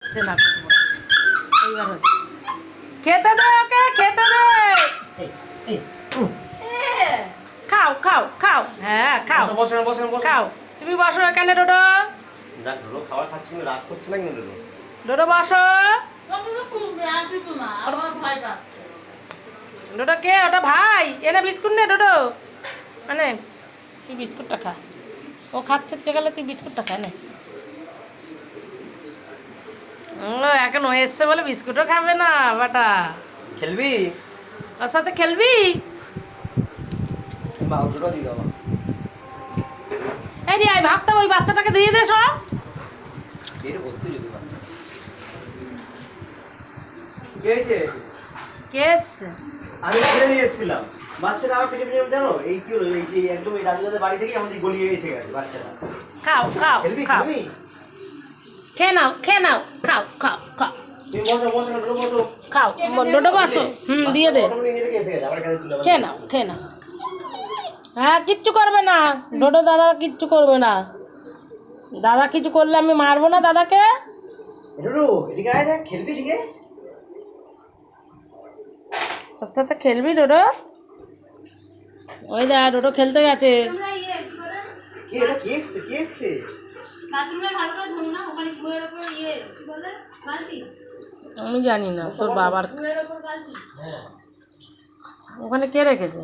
হচ্ছে না এইবার হচ্ছে খেতে দে ওকে খেতে দে খাও খাও খাও হ্যাঁ খাও খাও তুমি বসো এখানে ডোডো খাবার খাচ্ছি রাগ করছে না কিন্তু ডোডো বসো ডোডো কে ওটা ভাই এনে বিস্কুট নে ডোডো মানে তুই বিস্কুটটা খা ও খাচ্ছে গেলে তুই বিস্কুটটা খা নে এখন ও এসছে বলে বিস্কুটও খাবে না বাটা খেলবি ওর সাথে খেলবি মাংসটা দিয়ে দাও এই রে আয় ভাতটা ওই বাচ্চাটাকে দিয়ে দে সব এটা করতে যদি কে হয়েছে কে এসছে আমি ছেড়ে নিয়ে এসেছিলাম বাচ্চাটা আমার পেটে পেটে জানো এই কি হলো এই একদম এই রাজুদাদের বাড়ি থেকে আমাদের গলিয়ে এসে গেছে বাচ্চাটা খাও খাও খেলবি খাও খেলবি খেয়ে নাও খাও খাও খাও তুমি বসো বসো না বসো খাও ডোডো বসো দিয়ে দে খেয়ে নাও হ্যাঁ কিচ্ছু করবে না ডোডো দাদা কিচ্ছু করবে না দাদা কিছু করলে আমি মারবো না দাদাকে ডোডো এদিকে আয় দেখ খেলবি এদিকে ওর সাথে খেলবি ডোডো ওই দা ডোডো খেলতে গেছে কে এটা কে এসছে আমি জানি না তোর বাবার ওখানে কে রেখেছে